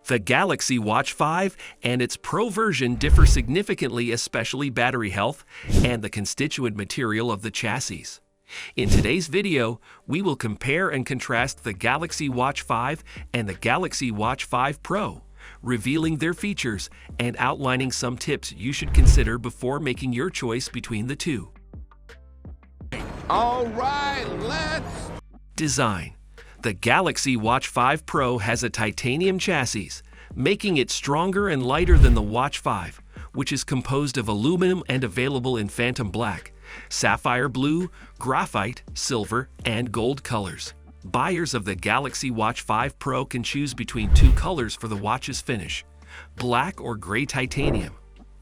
The Galaxy Watch 5 and its Pro version differ significantly, especially battery health and the constituent material of the chassis. In today's video, we will compare and contrast the Galaxy Watch 5 and the Galaxy Watch 5 Pro, revealing their features and outlining some tips you should consider before making your choice between the two. All right, let's... Design. The Galaxy Watch 5 Pro has a titanium chassis, making it stronger and lighter than the Watch 5, which is composed of aluminum and available in phantom black, sapphire blue, graphite, silver, and gold colors. Buyers of the Galaxy Watch 5 Pro can choose between two colors for the watch's finish, black or gray titanium.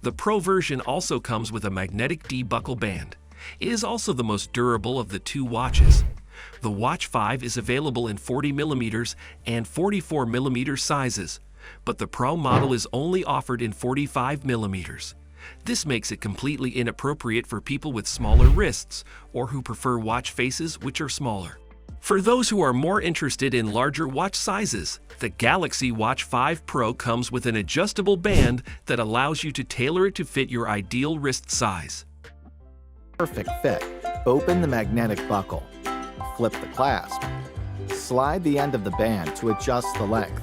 The Pro version also comes with a magnetic D-buckle band. It is also the most durable of the two watches. The Watch 5 is available in 40mm and 44mm sizes, but the Pro model is only offered in 45mm. This makes it completely inappropriate for people with smaller wrists or who prefer watch faces which are smaller. For those who are more interested in larger watch sizes, the Galaxy Watch 5 Pro comes with an adjustable band that allows you to tailor it to fit your ideal wrist size. Perfect fit. Open the magnetic buckle. Flip the clasp. Slide the end of the band to adjust the length.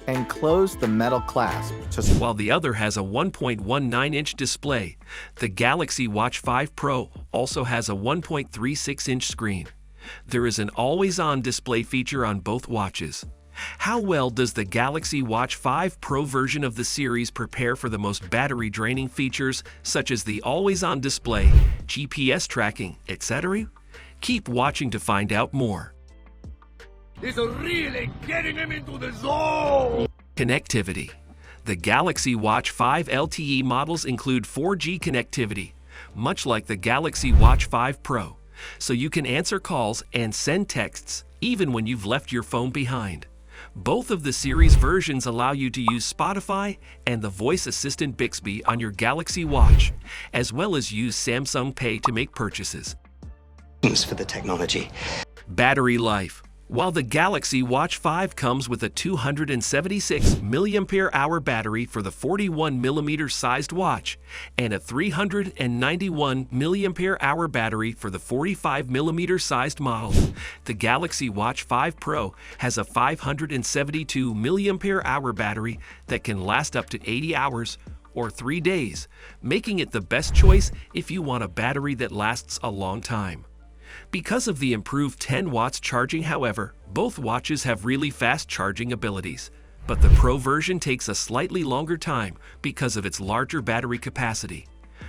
And close the metal clasp While the other has a 1.19-inch display, the Galaxy Watch 5 Pro also has a 1.36-inch screen. There is an always-on display feature on both watches. How well does the Galaxy Watch 5 Pro version of the series prepare for the most battery-draining features such as the always-on display, GPS tracking, etc.? Keep watching to find out more. It's really getting him into the zone! Connectivity. The Galaxy Watch 5 LTE models include 4G connectivity, much like the Galaxy Watch 5 Pro, so you can answer calls and send texts even when you've left your phone behind. Both of the series versions allow you to use Spotify and the voice assistant Bixby on your Galaxy Watch, as well as use Samsung Pay to make purchases. Thanks for the technology. Battery life. While the Galaxy Watch 5 comes with a 276 mAh battery for the 41mm sized watch and a 391 mAh battery for the 45mm sized model, the Galaxy Watch 5 Pro has a 572 mAh battery that can last up to 80 hours or 3 days, making it the best choice if you want a battery that lasts a long time. Because of the improved 10 watts charging, however, both watches have really fast charging abilities, but the Pro version takes a slightly longer time because of its larger battery capacity.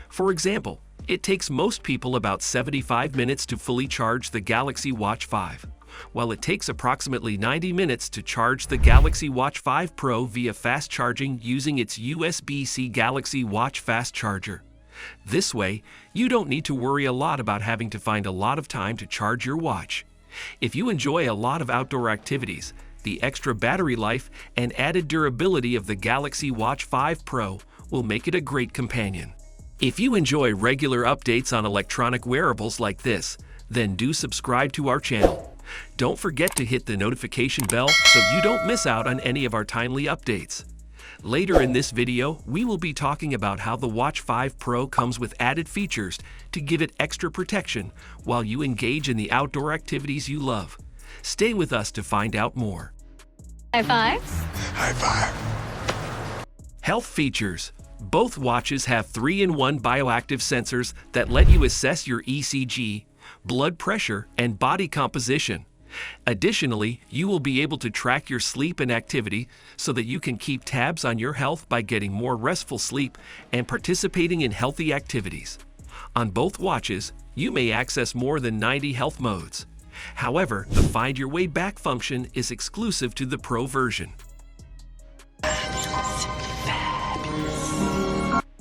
For example, it takes most people about 75 minutes to fully charge the Galaxy Watch 5, while it takes approximately 90 minutes to charge the Galaxy Watch 5 Pro via fast charging using its USB-C Galaxy Watch Fast Charger. This way, you don't need to worry a lot about having to find a lot of time to charge your watch. If you enjoy a lot of outdoor activities, the extra battery life and added durability of the Galaxy Watch 5 Pro will make it a great companion. If you enjoy regular updates on electronic wearables like this, then do subscribe to our channel. Don't forget to hit the notification bell so you don't miss out on any of our timely updates. Later in this video, we will be talking about how the Watch 5 Pro comes with added features to give it extra protection while you engage in the outdoor activities you love. Stay with us to find out more. High fives? High five. Health features. Both watches have 3-in-1 bioactive sensors that let you assess your ECG, blood pressure, and body composition. Additionally, you will be able to track your sleep and activity so that you can keep tabs on your health by getting more restful sleep and participating in healthy activities. On both watches, you may access more than 90 health modes. However, the Find Your Way Back function is exclusive to the Pro version.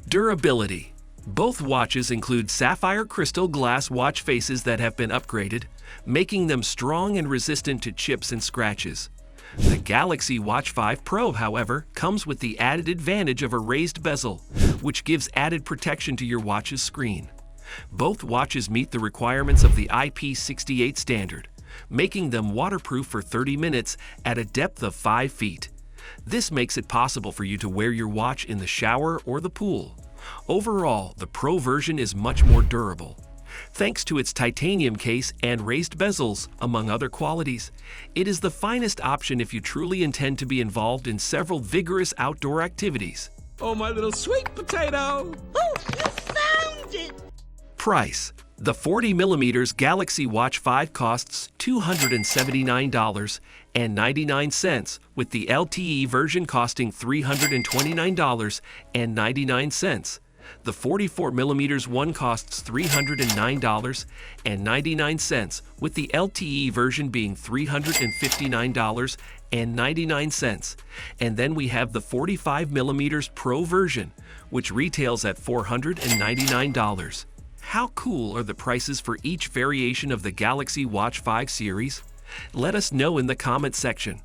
Durability. Both watches include sapphire crystal glass watch faces that have been upgraded, making them strong and resistant to chips and scratches. The Galaxy Watch 5 Pro, however, comes with the added advantage of a raised bezel, which gives added protection to your watch's screen. Both watches meet the requirements of the IP68 standard, making them waterproof for 30 minutes at a depth of 5 feet. This makes it possible for you to wear your watch in the shower or the pool. Overall, the Pro version is much more durable. Thanks to its titanium case and raised bezels, among other qualities, it is the finest option if you truly intend to be involved in several vigorous outdoor activities. Oh, my little sweet potato! Oh, you found it! Price: the 40mm Galaxy Watch 5 costs $279.99, with the LTE version costing $329.99. The 44mm one costs $309.99, with the LTE version being $359.99. And then we have the 45mm Pro version, which retails at $499. How cool are the prices for each variation of the Galaxy Watch 5 series? Let us know in the comment section.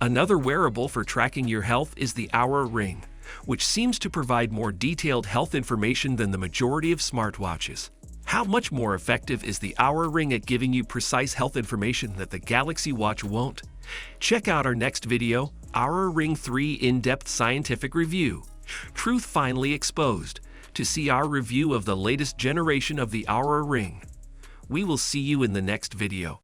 Another wearable for tracking your health is the Oura Ring, which seems to provide more detailed health information than the majority of smartwatches. How much more effective is the Oura Ring at giving you precise health information that the Galaxy Watch won't? Check out our next video, Oura Ring 3 In-Depth Scientific Review, Truth Finally Exposed, to see our review of the latest generation of the Oura Ring. We will see you in the next video.